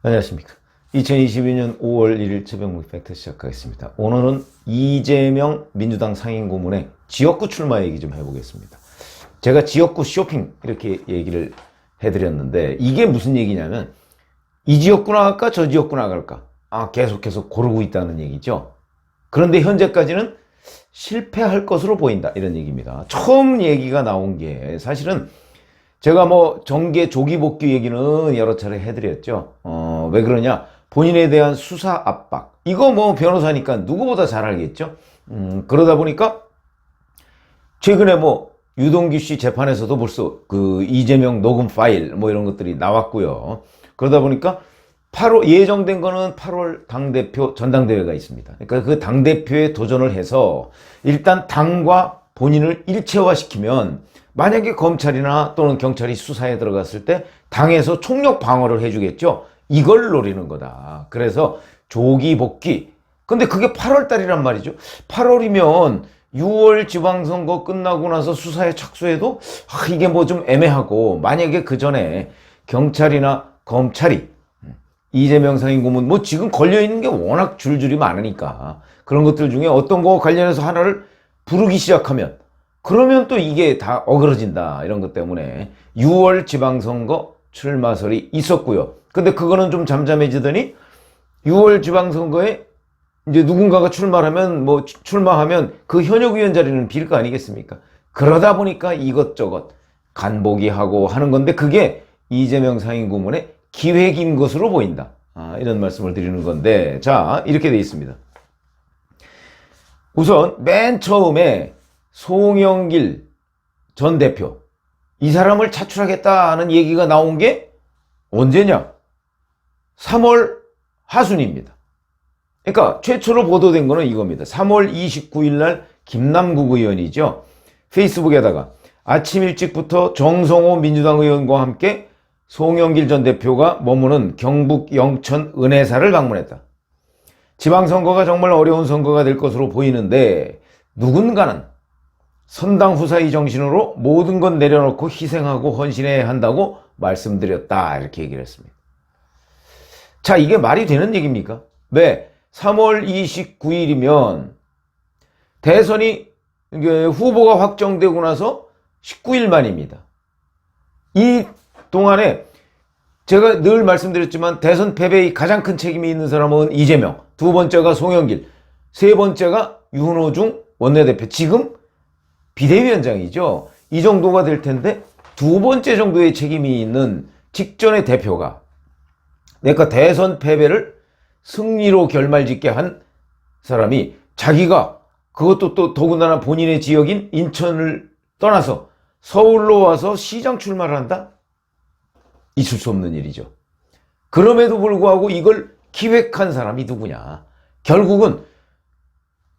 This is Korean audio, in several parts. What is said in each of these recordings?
안녕하십니까. 2022년 5월 1일 새벽 팩트 시작하겠습니다. 오늘은 이재명 민주당 상임고문의 지역구 출마 얘기 좀 해보겠습니다. 제가 지역구 쇼핑 이렇게 얘기를 해드렸는데 이게 무슨 얘기냐면 이 지역구 나갈까 저 지역구 나갈까 계속해서 고르고 있다는 얘기죠. 그런데 현재까지는 실패할 것으로 보인다 이런 얘기입니다. 처음 얘기가 나온 게 사실은 제가 정계 조기 복귀 얘기는 여러 차례 해드렸죠. 왜 그러냐? 본인에 대한 수사 압박. 이거 변호사니까 누구보다 잘 알겠죠? 그러다 보니까 최근에 유동규 씨 재판에서도 벌써 그 이재명 녹음 파일 이런 것들이 나왔고요. 그러다 보니까 예정된 거는 8월 당대표 전당대회가 있습니다. 그러니까 그 당대표에 도전을 해서 일단 당과 본인을 일체화시키면 만약에 검찰이나 또는 경찰이 수사에 들어갔을 때 당에서 총력 방어를 해주겠죠. 이걸 노리는 거다. 그래서 조기 복귀. 근데 그게 8월 달이란 말이죠. 8월이면 6월 지방선거 끝나고 나서 수사에 착수해도 이게 좀 애매하고, 만약에 그 전에 경찰이나 검찰이 이재명 상임고문 지금 걸려있는 게 워낙 줄줄이 많으니까 그런 것들 중에 어떤 거 관련해서 하나를 부르기 시작하면 그러면 또 이게 다 어그러진다 이런 것 때문에 6월 지방선거 출마설이 있었고요. 근데 그거는 좀 잠잠해지더니 6월 지방선거에 이제 누군가가 출마하면 그 현역 의원 자리는 빌 거 아니겠습니까? 그러다 보니까 이것저것 간보기하고 하는 건데 그게 이재명 상임고문의 기획인 것으로 보인다. 이런 말씀을 드리는 건데, 자, 이렇게 돼 있습니다. 우선 맨 처음에 송영길 전 대표, 이 사람을 차출하겠다는 얘기가 나온 게 언제냐? 3월 하순입니다. 그러니까 최초로 보도된 거는 이겁니다. 3월 29일 날 김남국 의원이죠. 페이스북에다가 아침 일찍부터 정성호 민주당 의원과 함께 송영길 전 대표가 머무는 경북 영천 은혜사를 방문했다. 지방선거가 정말 어려운 선거가 될 것으로 보이는데 누군가는 선당 후사의 정신으로 모든 건 내려놓고 희생하고 헌신해야 한다고 말씀드렸다. 이렇게 얘기를 했습니다. 자, 이게 말이 되는 얘기입니까? 왜? 3월 29일이면 대선이 후보가 확정되고 나서 19일 만입니다. 이 동안에 제가 늘 말씀드렸지만 대선 패배의 가장 큰 책임이 있는 사람은 이재명, 두 번째가 송영길, 세 번째가 윤호중 원내대표, 지금 비대위원장이죠. 이 정도가 될 텐데 두 번째 정도의 책임이 있는 직전의 대표가 그러니까 대선 패배를 승리로 결말짓게 한 사람이 자기가 그것도 또 더군다나 본인의 지역인 인천을 떠나서 서울로 와서 시장 출마를 한다? 있을 수 없는 일이죠. 그럼에도 불구하고 이걸 기획한 사람이 누구냐? 결국은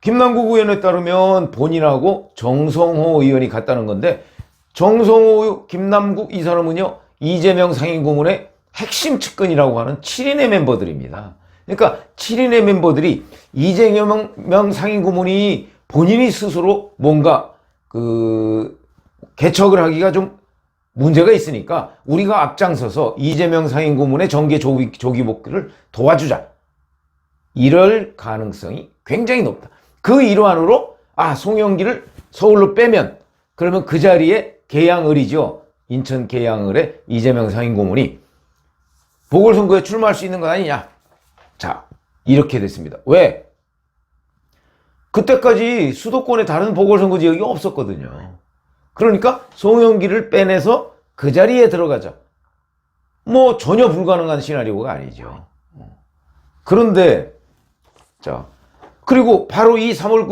김남국 의원에 따르면 본인하고 정성호 의원이 갔다는 건데, 정성호, 김남국 이 사람은요 이재명 상임고문의 핵심 측근이라고 하는 7인의 멤버들입니다. 그러니까 7인의 멤버들이 이재명 상임고문이 본인이 스스로 뭔가 개척을 하기가 좀 문제가 있으니까 우리가 앞장서서 이재명 상임고문의 정계 조기 복귀를 도와주자. 이럴 가능성이 굉장히 높다. 그 일환으로 송영길을 서울로 빼면 그러면 그 자리에 계양을이죠. 인천 계양을에 이재명 상임고문이 보궐선거에 출마할 수 있는 것 아니냐. 자, 이렇게 됐습니다. 왜? 그때까지 수도권에 다른 보궐선거 지역이 없었거든요. 그러니까 송영길을 빼내서 그 자리에 들어가자. 전혀 불가능한 시나리오가 아니죠. 그런데 자, 그리고 바로 이 3월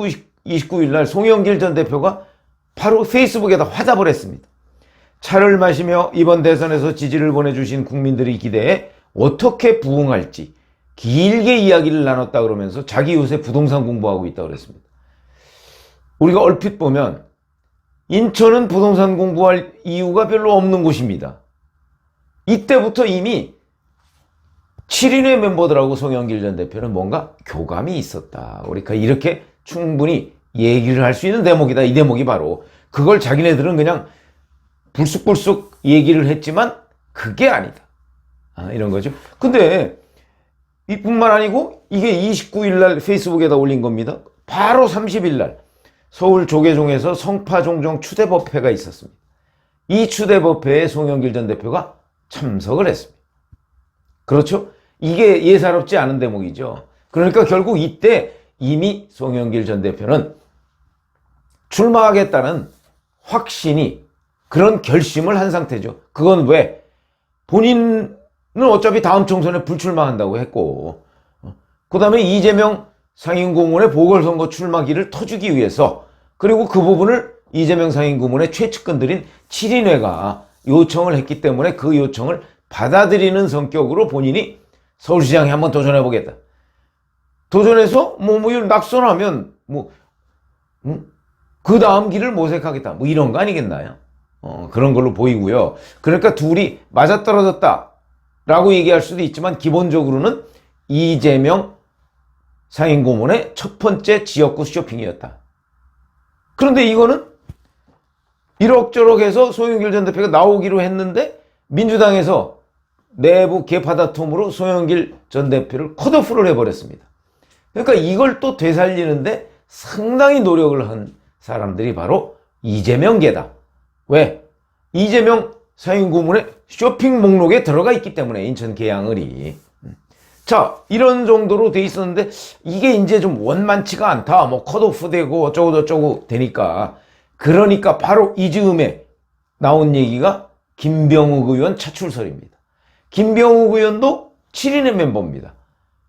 29일 날 송영길 전 대표가 바로 페이스북에다 화답을 했습니다. 차를 마시며 이번 대선에서 지지를 보내주신 국민들의 기대에 어떻게 부응할지 길게 이야기를 나눴다 그러면서 자기 요새 부동산 공부하고 있다고 그랬습니다. 우리가 얼핏 보면 인천은 부동산 공부할 이유가 별로 없는 곳입니다. 이때부터 이미 7인의 멤버들하고 송영길 전 대표는 뭔가 교감이 있었다. 우리가 이렇게 충분히 얘기를 할 수 있는 대목이다. 이 대목이 바로 그걸 자기네들은 그냥 불쑥불쑥 얘기를 했지만 그게 아니다. 이런 거죠. 근데 이뿐만 아니고 이게 29일 날 페이스북에다 올린 겁니다. 바로 30일 날 서울 조계종에서 성파종정 추대법회가 있었습니다. 이 추대법회에 송영길 전 대표가 참석을 했습니다. 그렇죠? 이게 예사롭지 않은 대목이죠. 그러니까 결국 이때 이미 송영길 전 대표는 출마하겠다는 확신이, 그런 결심을 한 상태죠. 그건 왜? 본인은 어차피 다음 총선에 불출마한다고 했고, 그 다음에 이재명 상임고문의 보궐선거 출마기를 터주기 위해서, 그리고 그 부분을 이재명 상임고문의 최측근들인 7인회가 요청을 했기 때문에 그 요청을 받아들이는 성격으로 본인이 서울시장에 한번 도전해보겠다. 도전해서 낙선하면 그 다음 길을 모색하겠다. 이런 거 아니겠나요? 그런 걸로 보이고요. 그러니까 둘이 맞아떨어졌다라고 얘기할 수도 있지만 기본적으로는 이재명 상임고문의 첫 번째 지역구 쇼핑이었다. 그런데 이거는 이럭저럭 해서 송영길 전 대표가 나오기로 했는데 민주당에서 내부 개파 다툼으로 송영길 전 대표를 컷오프를 해버렸습니다. 그러니까 이걸 또 되살리는데 상당히 노력을 한 사람들이 바로 이재명계다. 왜? 이재명 상임고문의 쇼핑 목록에 들어가 있기 때문에, 인천 계양을이. 자, 이런 정도로 돼 있었는데 이게 이제 좀 원만치가 않다. 컷오프 되고 어쩌고저쩌고 되니까. 그러니까 바로 이 즈음에 나온 얘기가 김병욱 의원 차출설입니다. 김병욱 의원도 7인회 멤버입니다.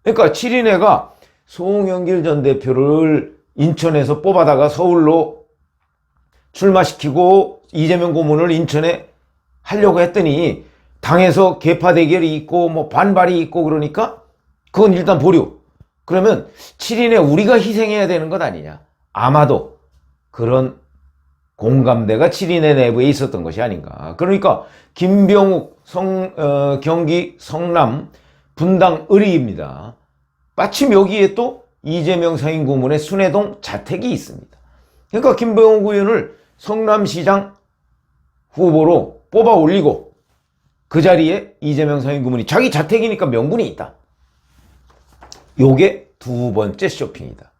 그러니까 7인회가 송영길 전 대표를 인천에서 뽑아다가 서울로 출마시키고 이재명 고문을 인천에 하려고 했더니 당에서 개파 대결이 있고 반발이 있고 그러니까 그건 일단 보류. 그러면 7인회 우리가 희생해야 되는 것 아니냐. 아마도 그런 공감대가 7인회 내부에 있었던 것이 아닌가. 그러니까 김병욱 경기 성남 분당 을의입니다. 마침 여기에 또 이재명 상임고문의 순회동 자택이 있습니다. 그러니까 김병욱 의원을 성남시장 후보로 뽑아 올리고 그 자리에 이재명 상임고문이 자기 자택이니까 명분이 있다. 요게 두 번째 쇼핑이다.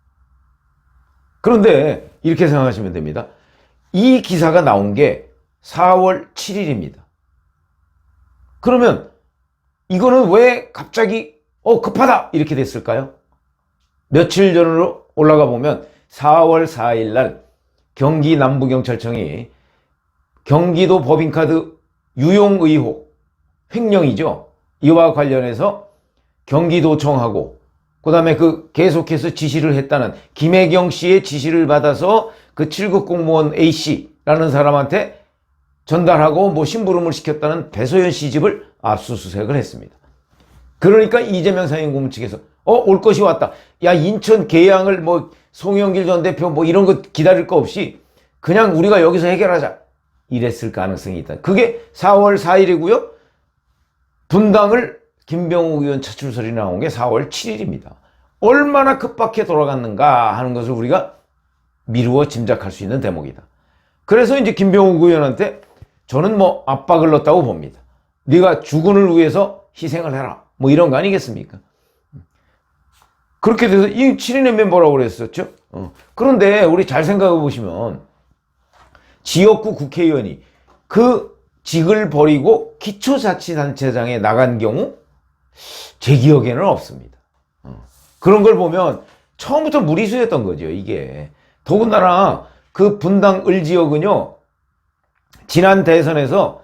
그런데 이렇게 생각하시면 됩니다. 이 기사가 나온 게 4월 7일입니다. 그러면 이거는 왜 갑자기 급하다 이렇게 됐을까요? 며칠 전으로 올라가 보면 4월 4일 날 경기 남부경찰청이 경기도 법인카드 유용 의혹, 횡령이죠. 이와 관련해서 경기도청하고 그다음에 계속해서 지시를 했다는 김혜경 씨의 지시를 받아서 그 7급 공무원 A씨라는 사람한테 전달하고 심부름을 시켰다는 배소연 씨 집을 압수수색을 했습니다. 그러니까 이재명 상임고문 측에서 올 것이 왔다. 야, 인천 계양을 송영길 전 대표 이런 거 기다릴 거 없이 그냥 우리가 여기서 해결하자. 이랬을 가능성이 있다. 그게 4월 4일이고요. 분당을 김병욱 의원 차출설이 나온 게 4월 7일입니다. 얼마나 급박해 돌아갔는가 하는 것을 우리가 미루어 짐작할 수 있는 대목이다. 그래서 이제 김병욱 의원한테 저는 압박을 넣었다고 봅니다. 네가 주군을 위해서 희생을 해라. 이런 거 아니겠습니까? 그렇게 돼서 이 7인의 멤버라고 그랬었죠. 그런데 우리 잘 생각해 보시면 지역구 국회의원이 그 직을 버리고 기초자치단체장에 나간 경우 제 기억에는 없습니다. 그런 걸 보면 처음부터 무리수였던 거죠, 이게. 더군다나 그 분당 을지역은요, 지난 대선에서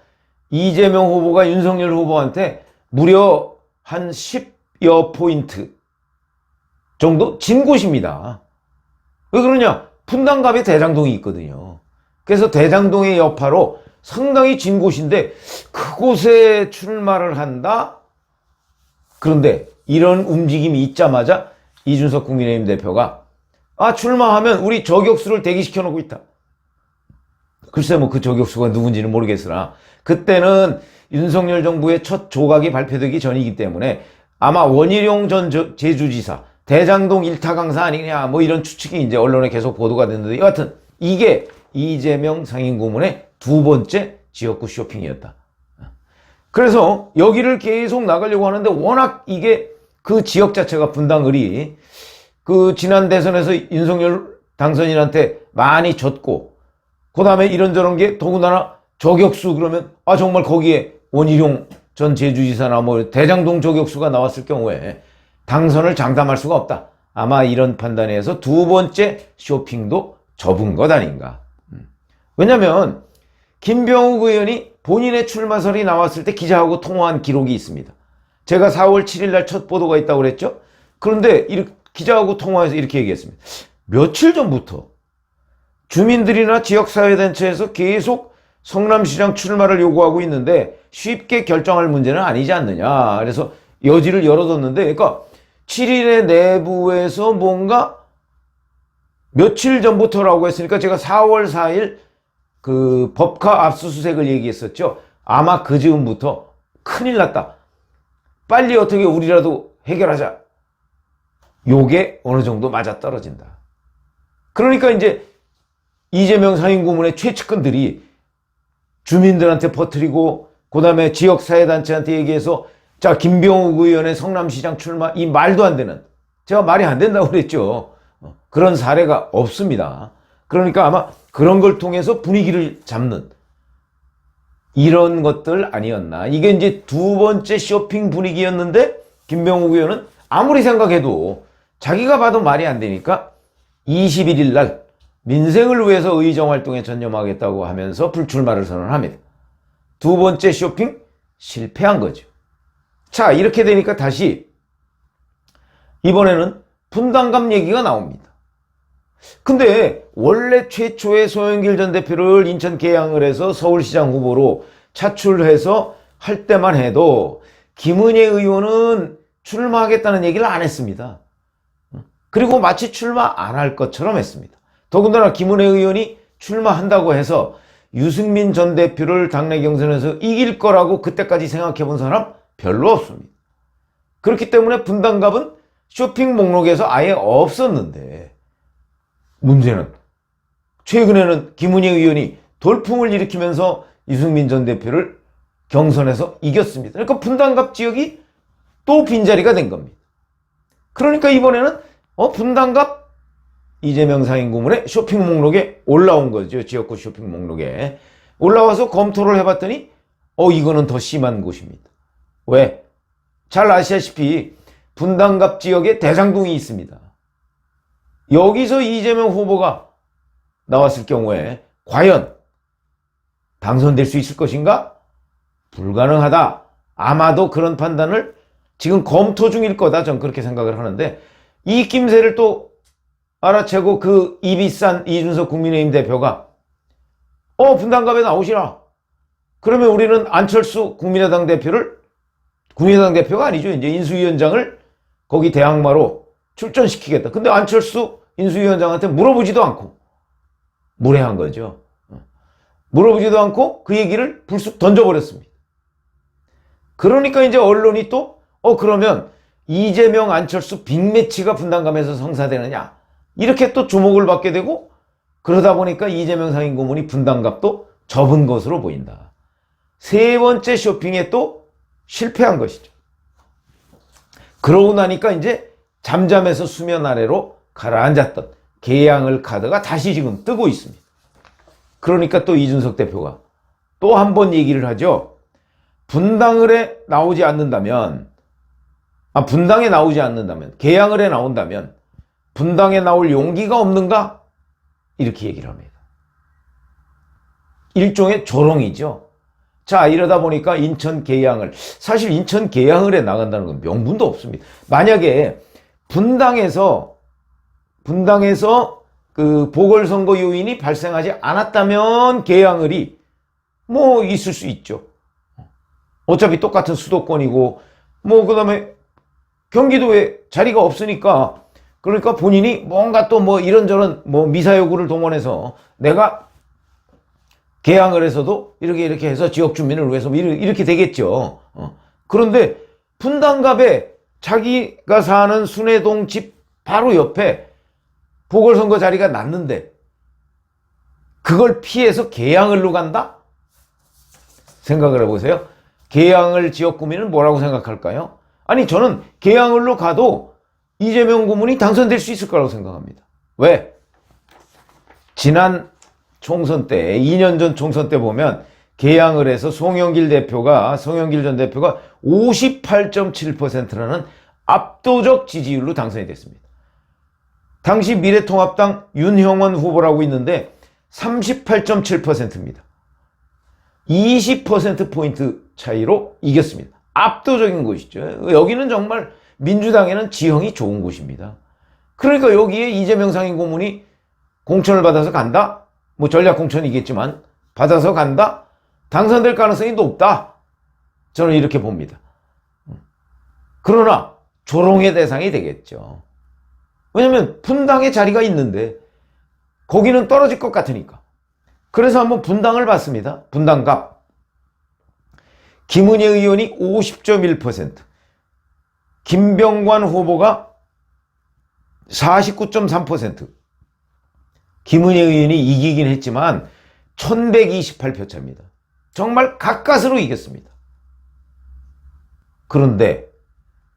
이재명 후보가 윤석열 후보한테 무려 한 10여 포인트 정도 진 곳입니다. 왜 그러냐? 분당갑에 대장동이 있거든요. 그래서 대장동의 여파로 상당히 진 곳인데 그곳에 출마를 한다? 그런데 이런 움직임이 있자마자 이준석 국민의힘 대표가 출마하면 우리 저격수를 대기시켜 놓고 있다. 글쎄 그 저격수가 누군지는 모르겠으나 그때는 윤석열 정부의 첫 조각이 발표되기 전이기 때문에 아마 원희룡 전 제주지사 대장동 일타 강사 아니냐 이런 추측이 이제 언론에 계속 보도가 됐는데 여하튼 이게 이재명 상임고문의 두 번째 지역구 쇼핑이었다. 그래서 여기를 계속 나가려고 하는데 워낙 이게 그 지역 자체가 분당을이 그 지난 대선에서 윤석열 당선인한테 많이 졌고, 그 다음에 이런저런 게 더군다나 저격수 그러면 정말 거기에 원희룡 전 제주지사나 뭐 대장동 저격수가 나왔을 경우에 당선을 장담할 수가 없다. 아마 이런 판단에서 두 번째 쇼핑도 접은 것 아닌가. 왜냐면 김병욱 의원이 본인의 출마설이 나왔을 때 기자하고 통화한 기록이 있습니다. 제가 4월 7일 날 첫 보도가 있다고 그랬죠. 그런데 기자하고 통화해서 이렇게 얘기했습니다. 며칠 전부터 주민들이나 지역사회단체에서 계속 성남시장 출마를 요구하고 있는데 쉽게 결정할 문제는 아니지 않느냐. 그래서 여지를 열어뒀는데, 그러니까 7일에 내부에서 뭔가 며칠 전부터라고 했으니까 제가 4월 4일 그 법카 압수수색을 얘기했었죠. 아마 그 즈음부터 큰일 났다. 빨리 어떻게 우리라도 해결하자. 요게 어느 정도 맞아떨어진다. 그러니까 이제 이재명 상임고문의 최측근들이 주민들한테 퍼뜨리고, 그 다음에 지역사회단체한테 얘기해서, 자, 김병욱 의원의 성남시장 출마, 이 말도 안 되는, 제가 말이 안 된다고 그랬죠. 그런 사례가 없습니다. 그러니까 아마 그런 걸 통해서 분위기를 잡는 이런 것들 아니었나. 이게 이제 두 번째 쇼핑 분위기였는데, 김병욱 의원은 아무리 생각해도 자기가 봐도 말이 안 되니까 21일 날 민생을 위해서 의정활동에 전념하겠다고 하면서 불출마를 선언합니다. 두 번째 쇼핑 실패한 거죠. 자, 이렇게 되니까 다시 이번에는 분당갑 얘기가 나옵니다. 근데 원래 최초의 송영길 전 대표를 인천 계양을 해서 서울시장 후보로 차출해서 할 때만 해도 김은혜 의원은 출마하겠다는 얘기를 안 했습니다. 그리고 마치 출마 안 할 것처럼 했습니다. 더군다나 김은혜 의원이 출마한다고 해서 유승민 전 대표를 당내 경선에서 이길 거라고 그때까지 생각해 본 사람 별로 없습니다. 그렇기 때문에 분당갑은 쇼핑 목록에서 아예 없었는데, 문제는 최근에는 김은혜 의원이 돌풍을 일으키면서 유승민 전 대표를 경선에서 이겼습니다. 그러니까 분당갑 지역이 또 빈자리가 된 겁니다. 그러니까 이번에는 분당갑 이재명 상임고문의 쇼핑 목록에 올라온 거죠. 지역구 쇼핑 목록에 올라와서 검토를 해봤더니 이거는 더 심한 곳입니다. 왜? 잘 아시다시피 분당갑 지역에 대장동이 있습니다. 여기서 이재명 후보가 나왔을 경우에 과연 당선될 수 있을 것인가? 불가능하다. 아마도 그런 판단을 지금 검토 중일 거다. 전 그렇게 생각을 하는데, 이 낌새를 또 알아채고 그 입이 싼 이준석 국민의힘 대표가 분당갑에 나오시라. 그러면 우리는 안철수 국민의당 대표가 아니죠. 이제 인수위원장을 거기 대항마로 출전시키겠다. 근데 안철수 인수위원장한테 물어보지도 않고 무례한 거죠. 물어보지도 않고 그 얘기를 불쑥 던져버렸습니다. 그러니까 이제 언론이 또 그러면 이재명 안철수 빅매치가 분당감에서 성사되느냐, 이렇게 또 주목을 받게 되고, 그러다 보니까 이재명 상임고문이 분당갑도 접은 것으로 보인다. 세 번째 쇼핑에 또 실패한 것이죠. 그러고 나니까 이제 잠잠해서 수면 아래로 가라앉았던 계양을 카드가 다시 지금 뜨고 있습니다. 그러니까 또 이준석 대표가 또 한 번 얘기를 하죠. 분당을에 나오지 않는다면, 계양을에 나온다면 분당에 나올 용기가 없는가? 이렇게 얘기를 합니다. 일종의 조롱이죠. 자, 이러다 보니까 사실 인천 계양을에 나간다는 건 명분도 없습니다. 만약에 분당에서 그 보궐선거 요인이 발생하지 않았다면 계양을이 뭐 있을 수 있죠. 어차피 똑같은 수도권이고, 그 다음에 경기도에 자리가 없으니까, 그러니까 본인이 뭔가 또 이런저런 미사여구를 동원해서 내가 계양을에서도 이렇게 해서 지역 주민을 위해서 이렇게 되겠죠. 그런데 분당갑에 자기가 사는 순회동 집 바로 옆에 보궐선거 자리가 났는데 그걸 피해서 계양을로 간다? 생각을 해보세요. 계양을 지역 구민은 뭐라고 생각할까요? 아니 저는 개항을로 가도 이재명 고문이 당선될 수 있을 거라고 생각합니다. 왜? 지난 총선 때 2년 전 총선 때 보면 개항을 해서 송영길 전 대표가 58.7%라는 압도적 지지율로 당선이 됐습니다. 당시 미래통합당 윤형원 후보라고 있는데 38.7%입니다. 20%포인트 차이로 이겼습니다. 압도적인 곳이죠. 여기는 정말 민주당에는 지형이 좋은 곳입니다. 그러니까 여기에 이재명 상임고문이 공천을 받아서 간다? 뭐 전략 공천이겠지만 받아서 간다? 당선될 가능성이 높다. 저는 이렇게 봅니다. 그러나 조롱의 대상이 되겠죠. 왜냐면 분당에 자리가 있는데 거기는 떨어질 것 같으니까. 그래서 한번 분당을 봤습니다. 분당갑. 김은혜 의원이 50.1%, 김병관 후보가 49.3%. 김은혜 의원이 이기긴 했지만 1128표 차입니다. 정말 가까스로 이겼습니다. 그런데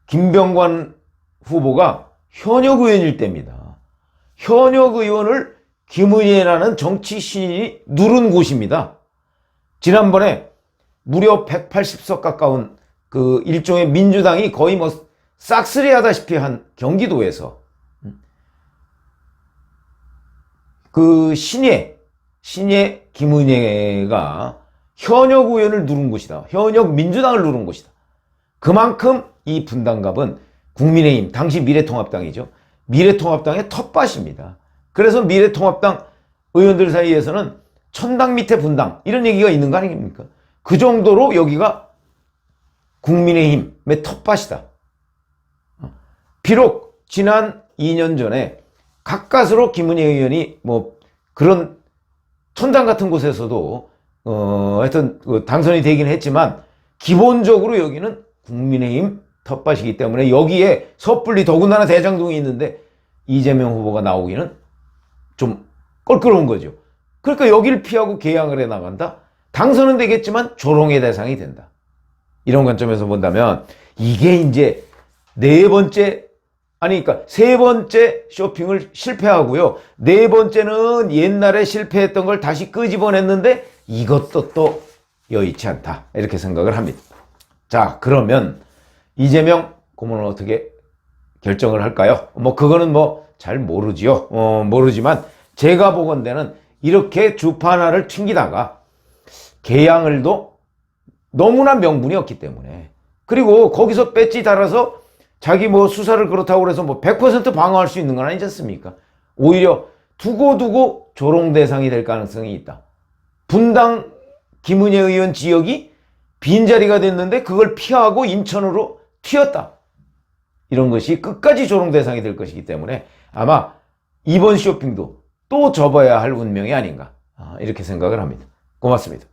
김병관 후보가 현역 의원일 때입니다. 현역 의원을 김은혜라는 정치 신인이 누른 곳입니다. 지난번에 무려 180석 가까운 그 일종의 민주당이 거의 뭐 싹쓸이 하다시피 한 경기도에서 그 신예 김은혜가 현역 의원을 누른 곳이다. 현역 민주당을 누른 곳이다. 그만큼 이 분당갑은 국민의힘, 당시 미래통합당이죠. 미래통합당의 텃밭입니다. 그래서 미래통합당 의원들 사이에서는 천당 밑에 분당 이런 얘기가 있는 거 아닙니까? 그 정도로 여기가 국민의힘의 텃밭이다. 비록 지난 2년 전에 가까스로 김은혜 의원이 뭐 그런 천당 같은 곳에서도 하여튼 당선이 되긴 했지만 기본적으로 여기는 국민의힘 텃밭이기 때문에 여기에 섣불리 더군다나 대장동이 있는데 이재명 후보가 나오기는 좀 껄끄러운 거죠. 그러니까 여기를 피하고 개항을 해 나간다? 당선은 되겠지만 조롱의 대상이 된다. 이런 관점에서 본다면 이게 이제 세 번째 쇼핑을 실패하고요. 네 번째는 옛날에 실패했던 걸 다시 끄집어냈는데 이것도 또 여의치 않다. 이렇게 생각을 합니다. 자, 그러면 이재명 고문은 어떻게 결정을 할까요? 뭐 그거는 뭐 잘 모르지요. 모르지만 제가 보건대는 이렇게 주파 하나를 튕기다가 개항을도 너무나 명분이 없기 때문에, 그리고 거기서 배지 달아서 자기 뭐 수사를 그렇다고 그래서 뭐 100% 방어할 수 있는 건 아니지 않습니까? 오히려 두고두고 조롱 대상이 될 가능성이 있다. 분당 김은혜 의원 지역이 빈자리가 됐는데 그걸 피하고 인천으로 튀었다. 이런 것이 끝까지 조롱 대상이 될 것이기 때문에 아마 이번 쇼핑도 또 접어야 할 운명이 아닌가, 이렇게 생각을 합니다. 고맙습니다.